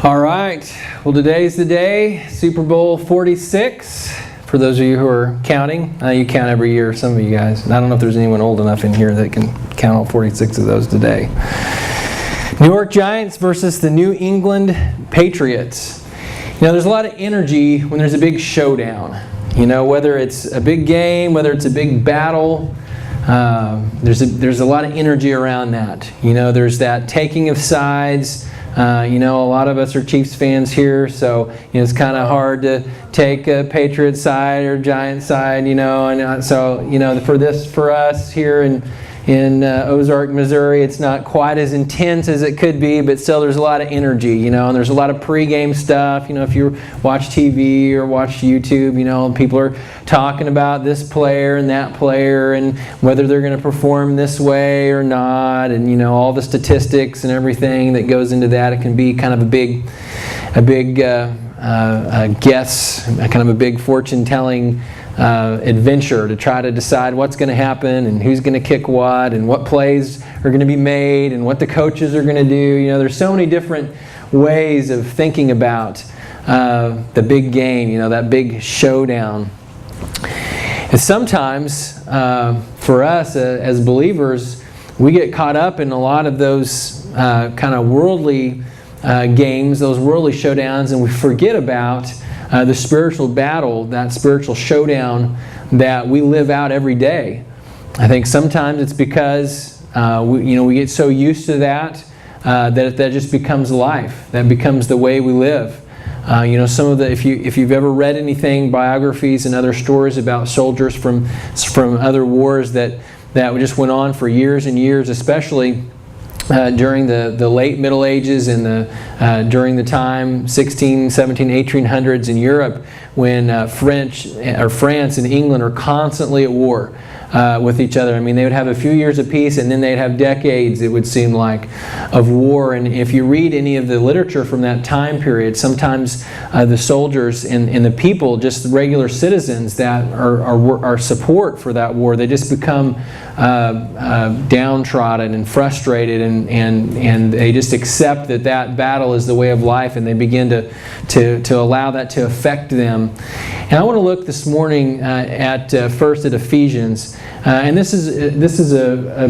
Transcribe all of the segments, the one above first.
All right, well today's the day, Super Bowl 46. For those of you who are counting, you count every year, some of you guys. And I don't know if there's anyone old enough in here that can count all 46 of those today. New York Giants versus the New England Patriots. You know, there's a lot of energy when there's a big showdown. You know, whether it's a big game, whether it's a big battle, there's a lot of energy around that. You know, there's that taking of sides. You know, a lot of us are Chiefs fans here, so you know, it's kind of hard to take a Patriot side or Giant side. You know, and so you know, for us here in Ozark, Missouri, it's not quite as intense as it could be, but still there's a lot of energy, you know, and there's a lot of pregame stuff. You know, if you watch TV or watch YouTube, you know, people are talking about this player and that player and whether they're going to perform this way or not, and you know, all the statistics and everything that goes into that. It can be kind of a big guess, kind of a big fortune-telling adventure to try to decide what's going to happen and who's going to kick what and what plays are going to be made and what the coaches are going to do. You know, there's so many different ways of thinking about the big game, you know, that big showdown. And sometimes for us as believers, we get caught up in a lot of those kind of worldly games, those worldly showdowns, and we forget about the spiritual battle, that spiritual showdown that we live out every day. I think sometimes it's because we get so used to that that just becomes life. That becomes the way we live. You know, some of the if you've ever read anything, biographies and other stories about soldiers from other wars that just went on for years and years, especially during the late Middle Ages and during the time 16, 17, 1800s in Europe, when France and England are constantly at war with each other. I mean, they would have a few years of peace and then they'd have decades, it would seem like, of war. And if you read any of the literature from that time period, sometimes the soldiers and the people, just regular citizens that are support for that war, they just become downtrodden and frustrated, and they just accept that battle is the way of life, and they begin to allow that to affect them. And I want to look this morning first at Ephesians, and this is a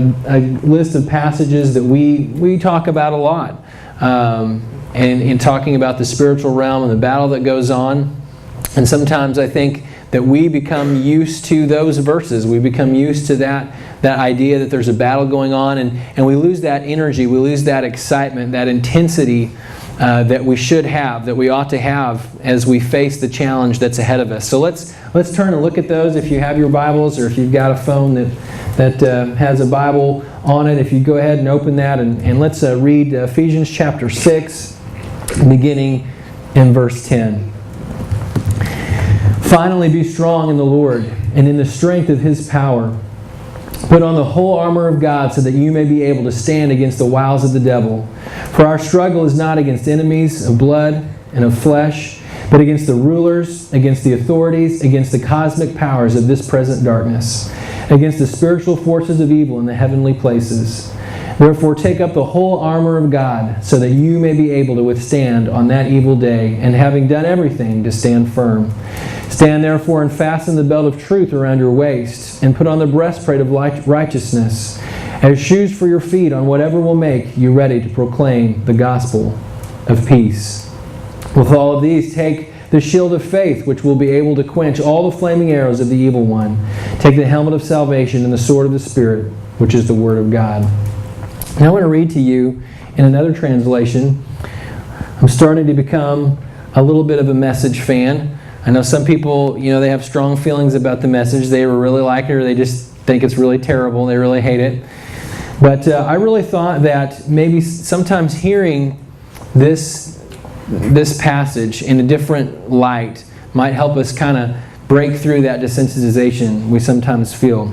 list of passages that we talk about a lot, and in talking about the spiritual realm and the battle that goes on. And sometimes I think that we become used to those verses. We become used to that idea that there's a battle going on, and we lose that energy, we lose that excitement, that intensity that we should have, that we ought to have as we face the challenge that's ahead of us. So let's turn and look at those. If you have your Bibles, or if you've got a phone that has a Bible on it, if you go ahead and open that, and let's read Ephesians chapter 6, beginning in verse 10. Finally, be strong in the Lord and in the strength of His power. Put on the whole armor of God so that you may be able to stand against the wiles of the devil. For our struggle is not against enemies of blood and of flesh, but against the rulers, against the authorities, against the cosmic powers of this present darkness, against the spiritual forces of evil in the heavenly places. Therefore take up the whole armor of God so that you may be able to withstand on that evil day, and having done everything, to stand firm. Stand therefore and fasten the belt of truth around your waist, and put on the breastplate of righteousness as shoes for your feet, on whatever will make you ready to proclaim the gospel of peace. With all of these, take the shield of faith, which will be able to quench all the flaming arrows of the evil one. Take the helmet of salvation and the sword of the Spirit, which is the Word of God. Now I want to read to you in another translation. I'm starting to become a little bit of a Message fan. I know some people, you know, they have strong feelings about the Message. They really like it, or they just think it's really terrible. They really hate it. But I really thought that maybe sometimes hearing this passage in a different light might help us kind of break through that desensitization we sometimes feel.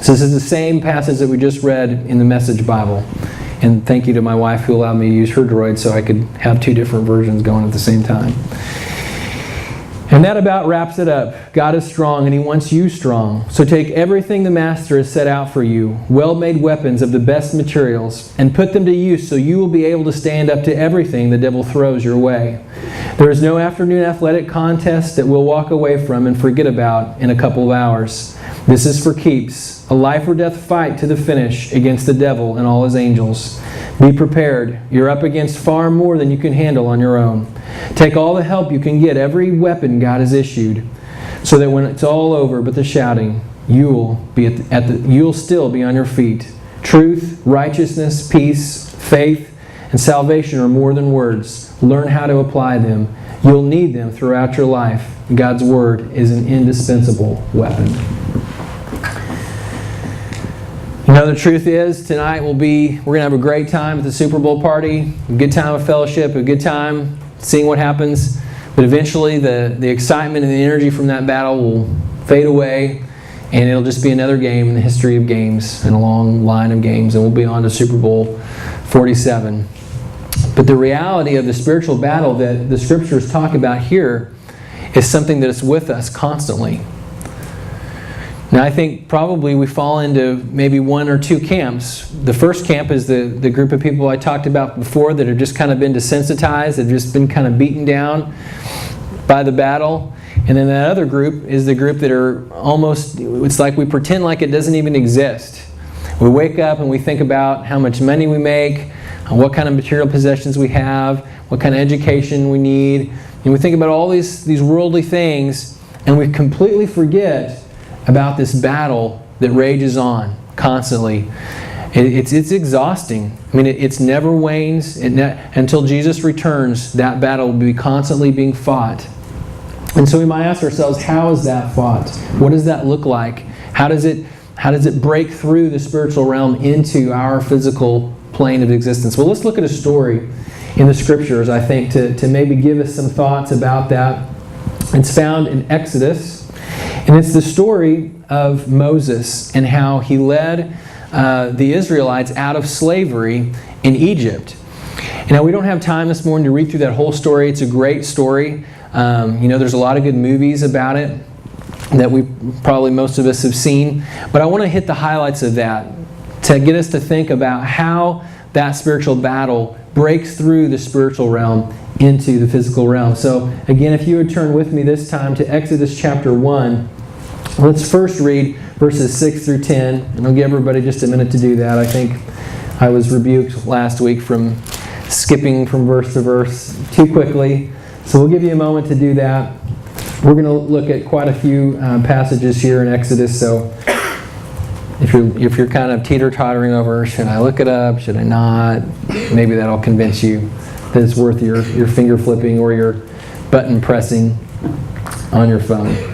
So this is the same passage that we just read in the Message Bible. And thank you to my wife who allowed me to use her Droid so I could have two different versions going at the same time. And that about wraps it up. God is strong and He wants you strong. So take everything the Master has set out for you, well-made weapons of the best materials, and put them to use so you will be able to stand up to everything the devil throws your way. There is no afternoon athletic contest that we'll walk away from and forget about in a couple of hours. This is for keeps, a life or death fight to the finish against the devil and all his angels. Be prepared. You're up against far more than you can handle on your own. Take all the help you can get, every weapon God has issued, so that when it's all over but the shouting, you'll still be on your feet. Truth, righteousness, peace, faith, and salvation are more than words. Learn how to apply them. You'll need them throughout your life. God's Word is an indispensable weapon. You know, the truth is, tonight we're going to have a great time at the Super Bowl party, a good time of fellowship, a good time seeing what happens. But eventually the excitement and the energy from that battle will fade away, and it'll just be another game in the history of games and a long line of games, and we'll be on to Super Bowl 47. But the reality of the spiritual battle that the Scriptures talk about here is something that is with us constantly. Now, I think probably we fall into maybe one or two camps. The first camp is the group of people I talked about before that have just kind of been desensitized, have just been kind of beaten down by the battle. And then that other group is the group that are almost, it's like we pretend like it doesn't even exist. We wake up and we think about how much money we make, what kind of material possessions we have, what kind of education we need. And we think about all these worldly things, and we completely forget about this battle that rages on constantly. It's exhausting. I mean, it never wanes. Until Jesus returns, that battle will be constantly being fought. And so we might ask ourselves, how is that fought? What does that look like? How does it break through the spiritual realm into our physical plane of existence? Well, let's look at a story in the Scriptures, I think, to maybe give us some thoughts about that. It's found in Exodus. And it's the story of Moses and how he led the Israelites out of slavery in Egypt. Now, we don't have time this morning to read through that whole story. It's a great story. There's a lot of good movies about it that most of us have seen. But I want to hit the highlights of that to get us to think about how that spiritual battle breaks through the spiritual realm into the physical realm. So, again, if you would turn with me this time to Exodus chapter 1. Let's first read verses 6 through 10, and I'll give everybody just a minute to do that. I think I was rebuked last week from skipping from verse to verse too quickly, so we'll give you a moment to do that. We're going to look at quite a few passages here in Exodus, so if you're kind of teeter-tottering over, should I look it up, should I not, maybe that'll convince you that it's worth your finger flipping or your button pressing on your phone.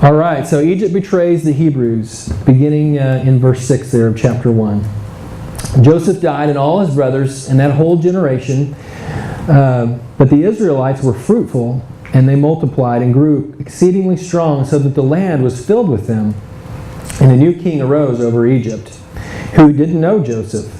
All right, so Egypt betrays the Hebrews, beginning in verse 6 there of chapter 1. Joseph died and all his brothers and that whole generation, but the Israelites were fruitful, and they multiplied and grew exceedingly strong, so that the land was filled with them. And a new king arose over Egypt, who didn't know Joseph.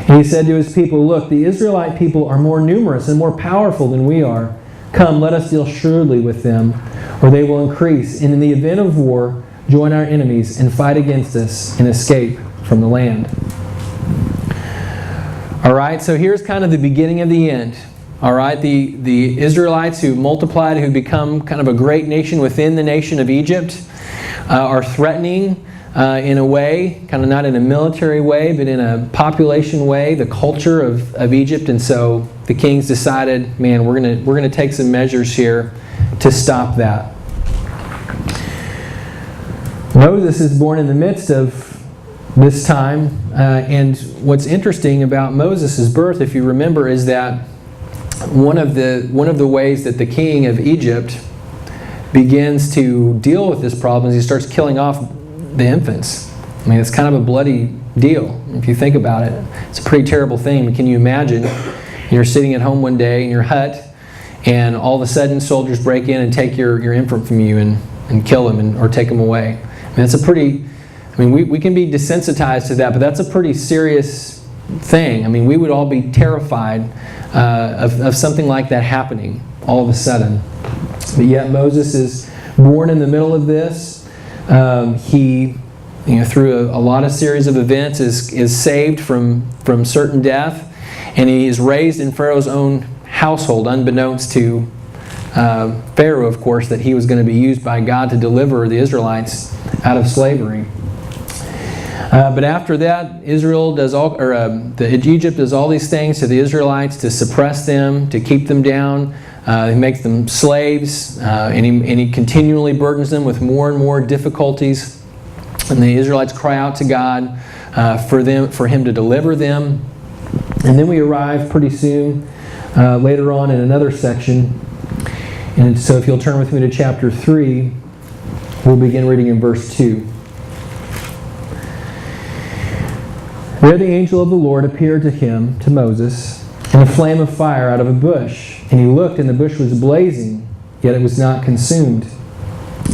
And he said to his people, "Look, the Israelite people are more numerous and more powerful than we are. Come, let us deal shrewdly with them, or they will increase, and in the event of war, join our enemies and fight against us and escape from the land." All right, so here's kind of the beginning of the end. All right, the Israelites who multiplied, who become kind of a great nation within the nation of Egypt, are threatening in a way, kind of not in a military way, but in a population way, the culture of Egypt. And so the kings decided, man, we're gonna take some measures here to stop that. Moses is born in the midst of this time, and what's interesting about Moses' birth, if you remember, is that one of the ways that the king of Egypt begins to deal with this problem is he starts killing off the infants. I mean, it's kind of a bloody deal if you think about it. It's a pretty terrible thing. Can you imagine? You're sitting at home one day in your hut, and all of a sudden soldiers break in and take your infant from you and kill him or take him away. I mean, we can be desensitized to that, but that's a pretty serious thing. I mean, we would all be terrified of something like that happening all of a sudden. But yet Moses is born in the middle of this. He, through a lot of series of events, is saved from certain death. And he is raised in Pharaoh's own household, unbeknownst to Pharaoh, of course, that he was going to be used by God to deliver the Israelites out of slavery. But after that, Egypt does all these things to the Israelites to suppress them, to keep them down. He makes them slaves, and he continually burdens them with more and more difficulties. And the Israelites cry out to God for Him to deliver them. And then we arrive pretty soon, later on in another section. And so if you'll turn with me to chapter 3, we'll begin reading in verse 2. There the angel of the Lord appeared to him, to Moses, in a flame of fire out of a bush. And he looked, and the bush was blazing, yet it was not consumed.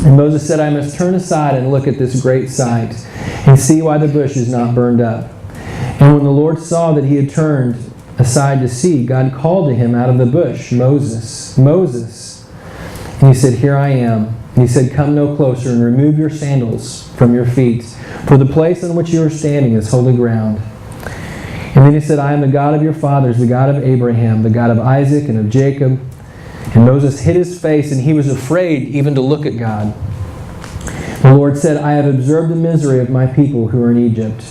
And Moses said, I must turn aside and look at this great sight, and see why the bush is not burned up. And when the Lord saw that he had turned aside to see, God called to him out of the bush, Moses, Moses. And he said, Here I am. And he said, Come no closer, and remove your sandals from your feet, for the place on which you are standing is holy ground. And then he said, I am the God of your fathers, the God of Abraham, the God of Isaac and of Jacob. And Moses hid his face, and he was afraid even to look at God. The Lord said, I have observed the misery of my people who are in Egypt.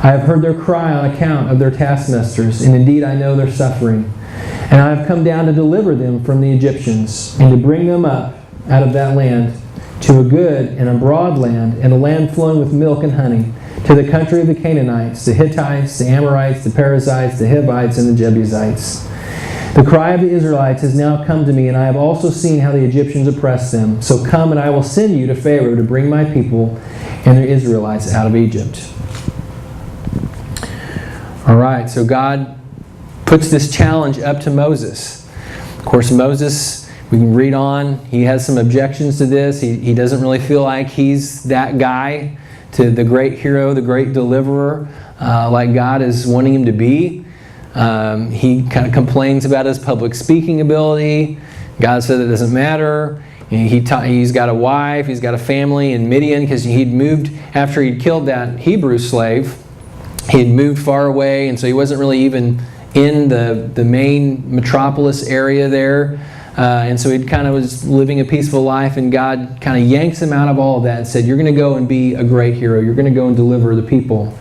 I have heard their cry on account of their taskmasters, and indeed I know their suffering. And I have come down to deliver them from the Egyptians, and to bring them up out of that land to a good and a broad land, and a land flowing with milk and honey, to the country of the Canaanites, the Hittites, the Amorites, the Perizzites, the Hivites, and the Jebusites. The cry of the Israelites has now come to me, and I have also seen how the Egyptians oppress them. So come, and I will send you to Pharaoh to bring my people and the Israelites out of Egypt. All right, so God puts this challenge up to Moses. Of course, Moses, we can read on, he has some objections to this. He doesn't really feel like he's that guy, to the great hero, the great deliverer, like God is wanting him to be. He kind of complains about his public speaking ability. God said it doesn't matter. He's got a wife, he's got a family in Midian, because he'd moved, after he'd killed that Hebrew slave, he'd moved far away, and so he wasn't really even in the main metropolis area there. And so he kind of was living a peaceful life, and God kind of yanks him out of all of that and said, you're going to go and be a great hero. You're going to go and deliver the people.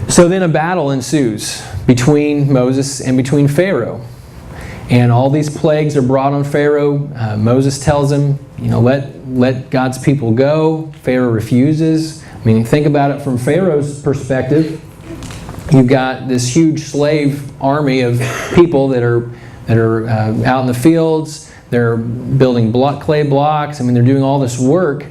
So then a battle ensues between Moses and between Pharaoh. And all these plagues are brought on Pharaoh. Moses tells him, let God's people go. Pharaoh refuses. I mean, think about it from Pharaoh's perspective. You've got this huge slave army of people that are out in the fields. They're building clay blocks. I mean, they're doing all this work.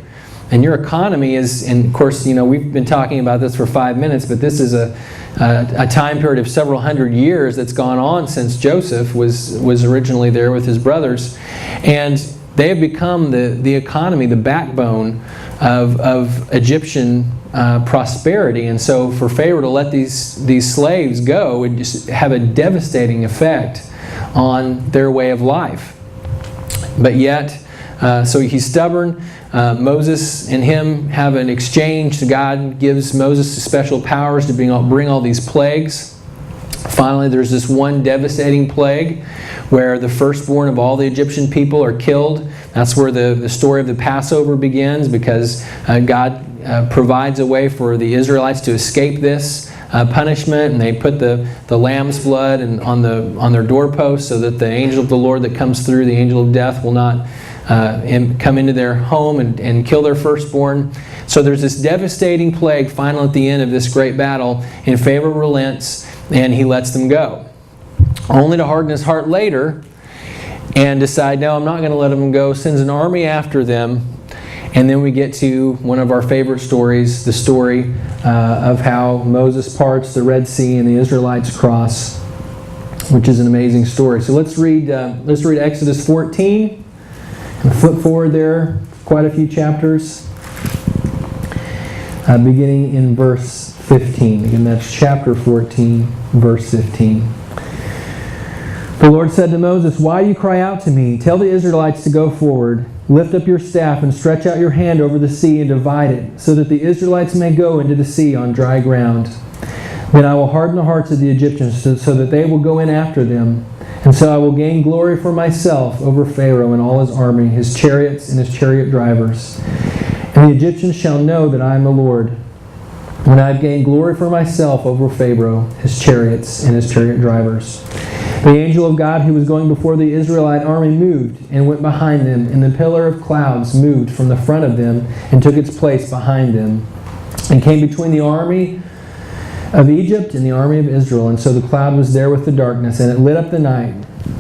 And your economy is, and of course, we've been talking about this for 5 minutes, but this is a time period of several hundred years that's gone on since Joseph was originally there with his brothers. And they have become the economy, the backbone of Egyptian prosperity. And so for Pharaoh to let these slaves go would just have a devastating effect on their way of life. But yet, so he's stubborn. Moses and him have an exchange. God gives Moses special powers to bring all these plagues. Finally, there's this one devastating plague where the firstborn of all the Egyptian people are killed. That's where the story of the Passover begins, because God provides a way for the Israelites to escape this punishment, and they put the lamb's blood on their doorposts so that the angel of the Lord that comes through, the angel of death, will not come into their home and kill their firstborn. So there's this devastating plague final at the end of this great battle, and Pharaoh relents and he lets them go, only to harden his heart later and decide, no, I'm not going to let them go, sends an army after them. And then we get to one of our favorite stories, the story of how Moses parts the Red Sea and the Israelites cross, which is an amazing story. So let's read Exodus 14 and flip forward there quite a few chapters, beginning in verse 15. Again, that's chapter 14, verse 15. The Lord said to Moses, "Why do you cry out to me? Tell the Israelites to go forward. Lift up your staff and stretch out your hand over the sea and divide it, so that the Israelites may go into the sea on dry ground. Then I will harden the hearts of the Egyptians so that they will go in after them. And so I will gain glory for myself over Pharaoh and all his army, his chariots and his chariot drivers. And the Egyptians shall know that I am the Lord, when I have gained glory for myself over Pharaoh, his chariots and his chariot drivers." The angel of God who was going before the Israelite army moved and went behind them, and the pillar of clouds moved from the front of them and took its place behind them, and came between the army of Egypt and the army of Israel. And so the cloud was there with the darkness, and it lit up the night.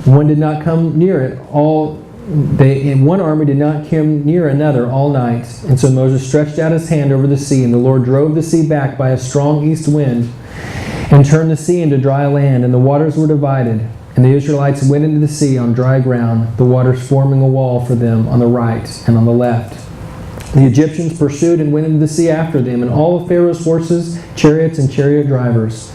One did not come near it one army did not come near another all night. And so Moses stretched out his hand over the sea, and the Lord drove the sea back by a strong east wind, and turned the sea into dry land, and the waters were divided. And the Israelites went into the sea on dry ground, the waters forming a wall for them on the right and on the left. The Egyptians pursued and went into the sea after them, and all of Pharaoh's horses, chariots, and chariot drivers.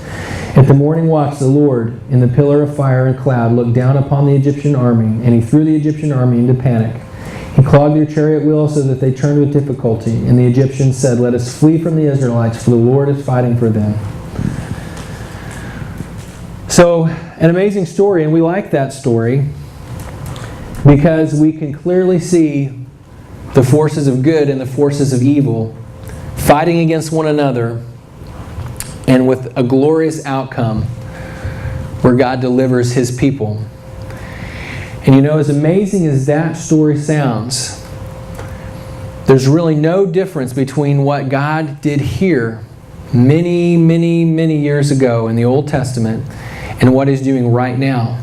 At the morning watch, the Lord, in the pillar of fire and cloud, looked down upon the Egyptian army, and he threw the Egyptian army into panic. He clogged their chariot wheels so that they turned with difficulty. And the Egyptians said, "Let us flee from the Israelites, for the Lord is fighting for them." So, an amazing story, and we like that story because we can clearly see the forces of good and the forces of evil fighting against one another, and with a glorious outcome where God delivers His people. And you know, as amazing as that story sounds, there's really no difference between what God did here many, many, many years ago in the Old Testament and what He's doing right now.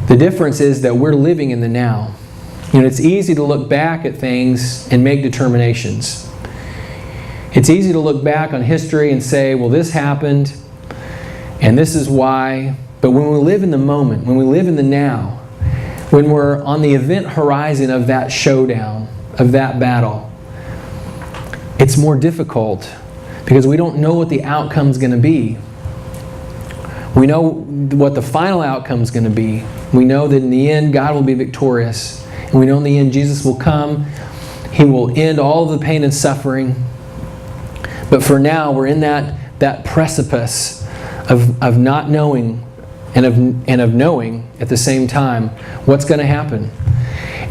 The difference is that we're living in the now. You know, it's easy to look back at things and make determinations. It's easy to look back on history and say, well, this happened, and this is why. But when we live in the moment, when we live in the now, when we're on the event horizon of that showdown, of that battle, it's more difficult because we don't know what the outcome's going to be. We know what the final outcome's going to be. We know that in the end, God will be victorious. And we know in the end, Jesus will come. He will end all of the pain and suffering. But for now, we're in that precipice of not knowing and of knowing at the same time what's going to happen.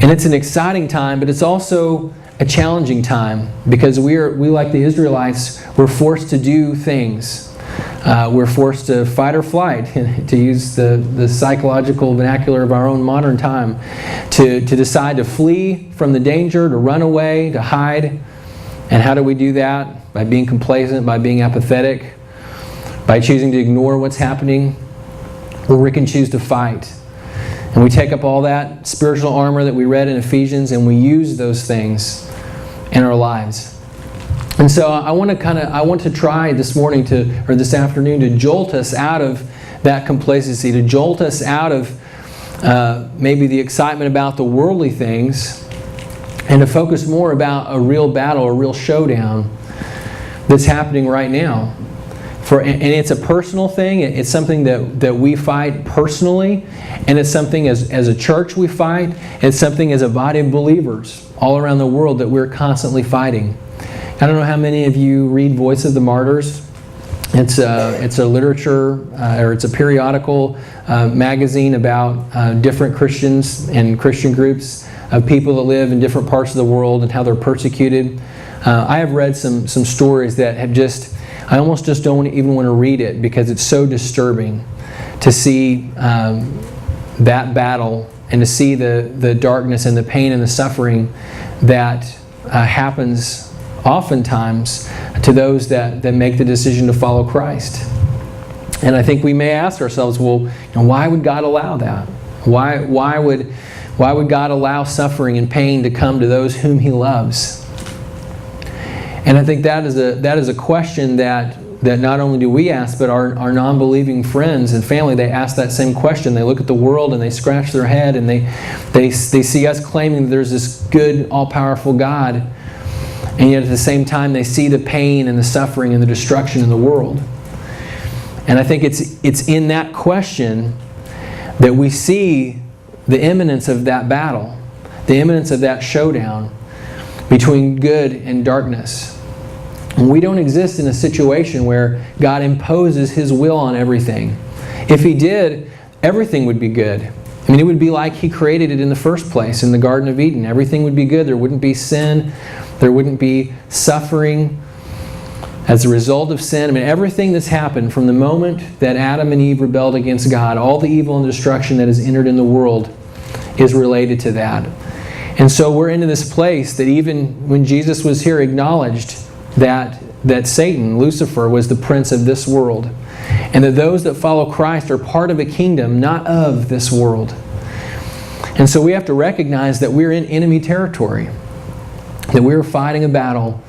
And it's an exciting time, but it's also a challenging time because we like the Israelites, we're forced to do things. We're forced to fight or flight, to use the psychological vernacular of our own modern time, to decide to flee from the danger, to run away, to hide. And how do we do that? By being complacent, by being apathetic, by choosing to ignore what's happening, or we can choose to fight. And we take up all that spiritual armor that we read in Ephesians, and we use those things in our lives. And so I want to try this morning or this afternoon to jolt us out of that complacency, to jolt us out of maybe the excitement about the worldly things, and to focus more about a real battle, a real showdown that's happening right now. And it's a personal thing. It's something that we fight personally, and it's something as a church we fight. It's something as a body of believers all around the world that we're constantly fighting. I don't know how many of you read Voice of the Martyrs. It's a literature, or it's a periodical magazine about different Christians and Christian groups of people that live in different parts of the world and how they're persecuted. I have read some stories that have I almost just don't even want to read it because it's so disturbing to see that battle and to see the darkness and the pain and the suffering that happens oftentimes to those that make the decision to follow Christ. And I think we may ask ourselves, well, why would God allow that? Why would God allow suffering and pain to come to those whom He loves? And I think that is a question that not only do we ask, but our non-believing friends and family, they ask that same question. They look at the world and they scratch their head and they see us claiming that there's this good, all-powerful God. And yet at the same time, they see the pain and the suffering and the destruction in the world. And I think it's in that question that we see the imminence of that battle, the imminence of that showdown between good and darkness. And we don't exist in a situation where God imposes His will on everything. If He did, everything would be good. I mean, it would be like He created it in the first place, in the Garden of Eden. Everything would be good. There wouldn't be sin. There wouldn't be suffering as a result of sin. I mean, everything that's happened from the moment that Adam and Eve rebelled against God, all the evil and destruction that has entered in the world is related to that. And so we're into this place that even when Jesus was here acknowledged that Satan, Lucifer, was the prince of this world. And that those that follow Christ are part of a kingdom, not of this world. And so we have to recognize that we're in enemy territory. That we're fighting a battle.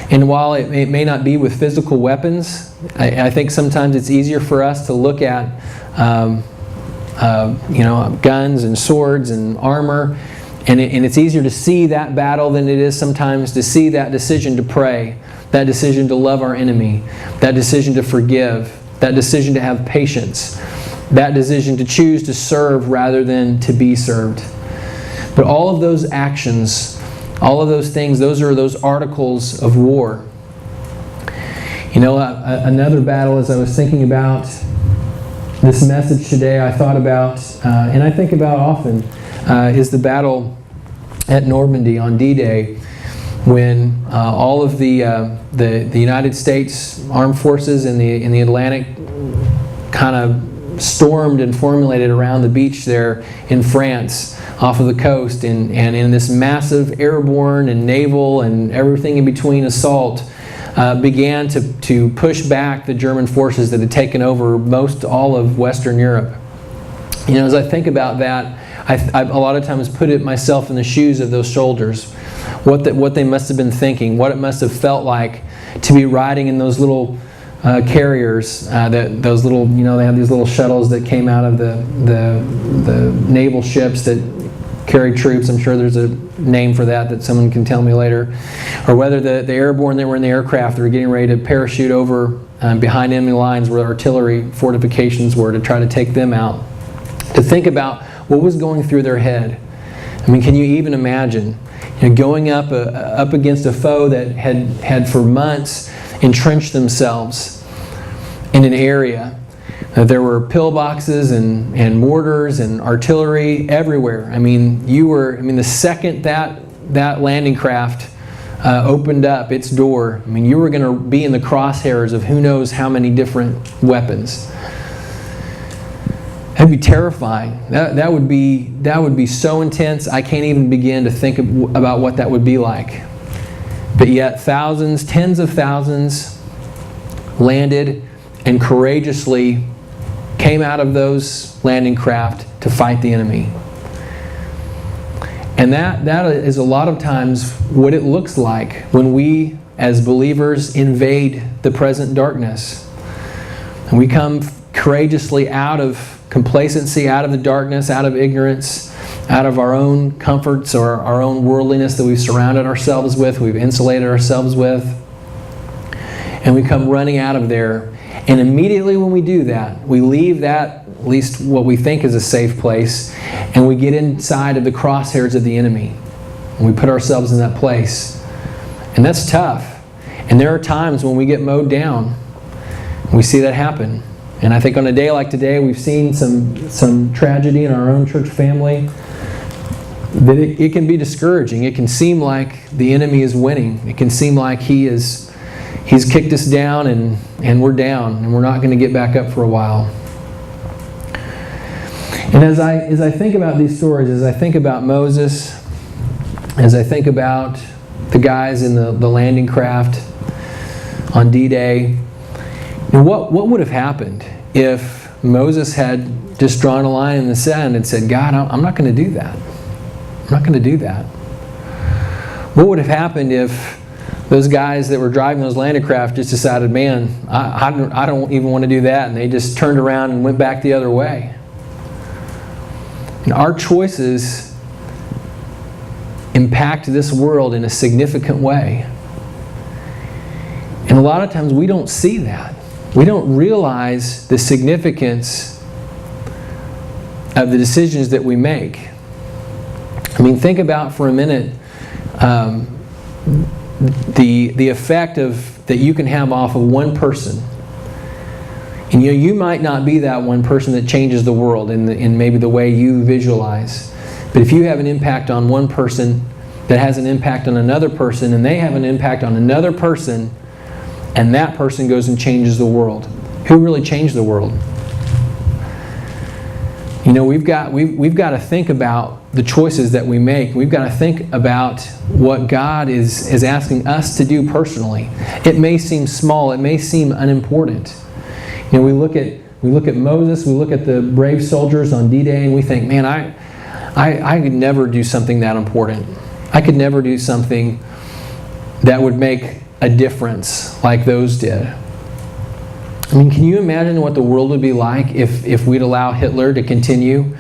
And while it may not be with physical weapons, I think sometimes it's easier for us to look at guns and swords and armor. And it's easier to see that battle than it is sometimes to see that decision to pray, that decision to love our enemy, that decision to forgive, that decision to have patience, that decision to choose to serve rather than to be served. But all of those actions, all of those things, those are those articles of war. You know, another battle, as I was thinking about this message today, I thought about, and I think about often, is the battle at Normandy on D-Day, when all of the United States Armed Forces in the Atlantic kind of stormed and formulated around the beach there in France, off of the coast, and in this massive airborne and naval and everything in between assault, began to push back the German forces that had taken over most all of Western Europe. You know, as I think about that, I a lot of times put myself in the shoes of those soldiers, what they must have been thinking, what it must have felt like to be riding in those little carriers, those little, you know, they have these little shuttles that came out of the naval ships that carry troops. I'm sure there's a name for that someone can tell me later. Or whether the airborne that were in the aircraft that were getting ready to parachute over behind enemy lines where artillery fortifications were to try to take them out. To think about what was going through their head. I mean, can you even imagine, you know, going up against a foe that had for months entrenched themselves in an area? There were pillboxes and mortars and artillery everywhere. I mean, the second that landing craft opened up its door, I mean, you were going to be in the crosshairs of who knows how many different weapons. That'd be terrifying. That would be so intense. I can't even begin to think about what that would be like. But yet thousands, tens of thousands landed and courageously came out of those landing craft to fight the enemy. And that is a lot of times what it looks like when we as believers invade the present darkness. And we come courageously out of complacency, out of the darkness, out of ignorance, out of our own comforts or our own worldliness that we've surrounded ourselves with, we've insulated ourselves with. And we come running out of there. And immediately when we do that, we leave that, at least what we think is a safe place, and we get inside of the crosshairs of the enemy. And we put ourselves in that place. And that's tough. And there are times when we get mowed down. We see that happen. And I think on a day like today, we've seen some tragedy in our own church family. That it can be discouraging. It can seem like the enemy is winning. It can seem like he's kicked us down and we're down and we're not going to get back up for a while. And as I think about these stories, as I think about Moses, as I think about the guys in the landing craft on D-Day, and what would have happened if Moses had just drawn a line in the sand and said, God, I'm not going to do that. I'm not going to do that. What would have happened if those guys that were driving those landing craft just decided, man, I don't even want to do that, and they just turned around and went back the other way? And our choices impact this world in a significant way. And a lot of times we don't see that. We don't realize the significance of the decisions that we make. I mean, think about for a minute the effect that you can have off of one person. And you might not be that one person that changes the world in maybe the way you visualize. But if you have an impact on one person that has an impact on another person, and they have an impact on another person, and that person goes and changes the world, who really changed the world? We've got to think about the choices that we make. We've got to think about what God is asking us to do personally. It may seem small. It may seem unimportant. We look at Moses. We look at the brave soldiers on D-Day, and we think, man, I could never do something that important. I could never do something that would make a difference like those did. I mean, can you imagine what the world would be like if we'd allow Hitler to continue?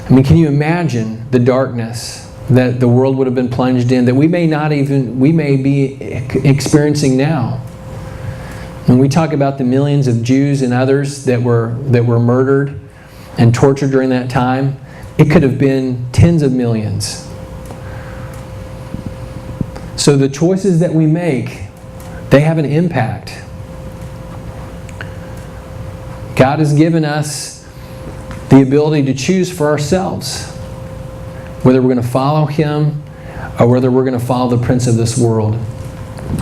I mean, can you imagine the darkness that the world would have been plunged in that we may be experiencing now? When we talk about the millions of Jews and others that were murdered and tortured during that time, it could have been tens of millions. So the choices that we make, they have an impact. God has given us the ability to choose for ourselves whether we're going to follow Him or whether we're going to follow the prince of this world.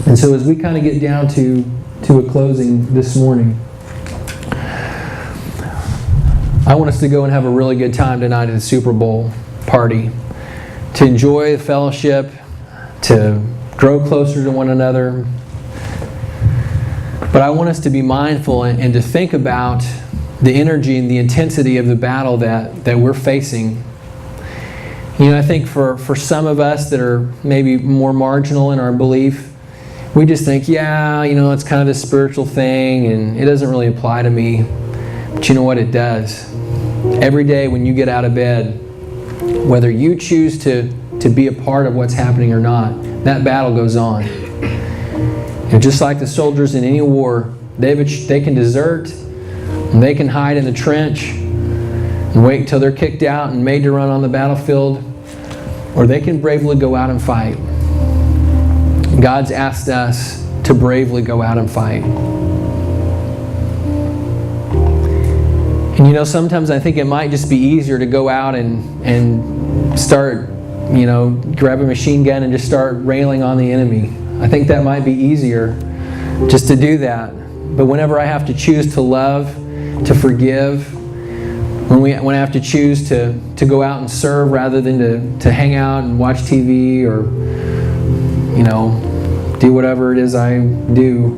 And so as we kind of get down to a closing this morning, I want us to go and have a really good time tonight at the Super Bowl party, to enjoy the fellowship, to grow closer to one another. But I want us to be mindful and to think about the energy and the intensity of the battle that we're facing. I think for some of us that are maybe more marginal in our belief, we just think, it's kind of a spiritual thing and it doesn't really apply to me. But you know what? It does. Every day when you get out of bed, whether you choose to be a part of what's happening or not, that battle goes on. Just like the soldiers in any war, they can desert, and they can hide in the trench and wait until they're kicked out and made to run on the battlefield, or they can bravely go out and fight. God's asked us to bravely go out and fight. And sometimes I think it might just be easier to go out and start, grab a machine gun and just start railing on the enemy. I think that might be easier just to do that. But whenever I have to choose to love, to forgive, when I have to choose to go out and serve rather than to hang out and watch TV or, do whatever it is I do,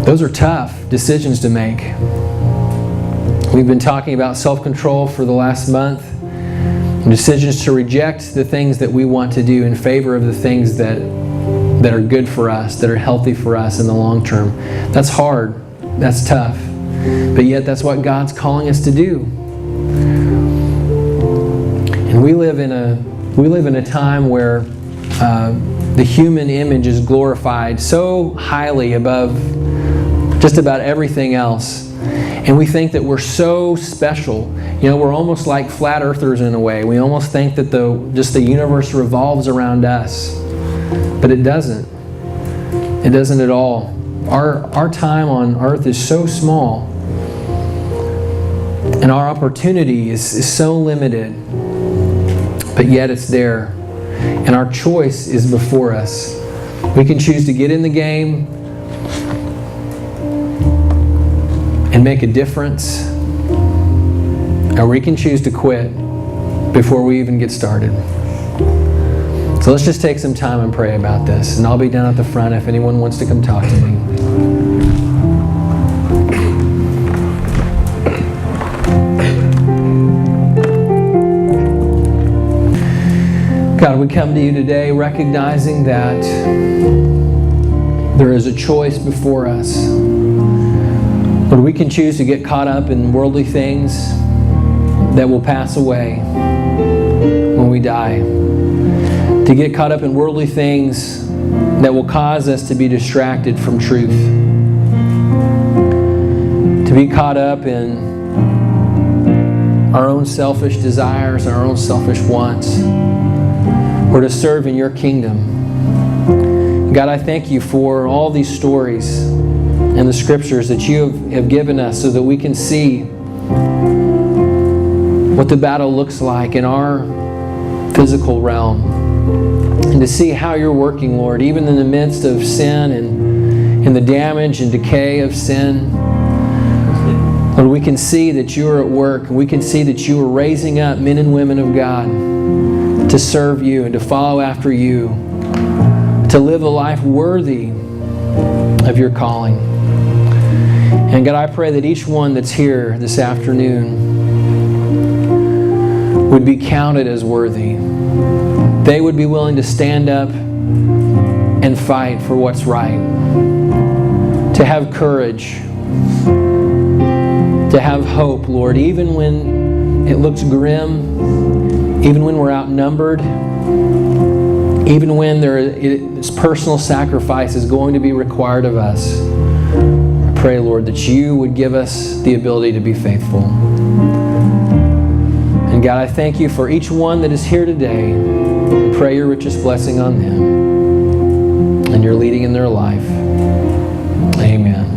those are tough decisions to make. We've been talking about self-control for the last month. Decisions to reject the things that we want to do in favor of the things that are good for us, that are healthy for us in the long term. That's hard. That's tough. But yet that's what God's calling us to do. And we live in a time where the human image is glorified so highly above just about everything else. And we think that we're so special. We're almost like flat earthers in a way. We almost think that the universe revolves around us. But it doesn't. It doesn't at all. Our time on earth is so small. And our opportunity is so limited. But yet it's there. And our choice is before us. We can choose to get in the game and make a difference, or we can choose to quit before we even get started. So let's just take some time and pray about this. And I'll be down at the front if anyone wants to come talk to me. God, we come to you today recognizing that there is a choice before us. But we can choose to get caught up in worldly things that will pass away when we die. To get caught up in worldly things that will cause us to be distracted from truth. To be caught up in our own selfish desires and our own selfish wants, or to serve in your kingdom. God, I thank you for all these stories and the scriptures that you have given us so that we can see what the battle looks like in our physical realm, and to see how you're working, Lord, even in the midst of sin and in the damage and decay of sin. Lord, we can see that you are at work, and we can see that you are raising up men and women of God to serve you and to follow after you, to live a life worthy of your calling. And God, I pray that each one that's here this afternoon would be counted as worthy. They would be willing to stand up and fight for what's right, to have courage, to have hope, Lord, even when it looks grim, even when we're outnumbered, even when this personal sacrifice is going to be required of us. I pray, Lord, that you would give us the ability to be faithful. And God, I thank you for each one that is here today. I pray your richest blessing on them and your leading in their life. Amen.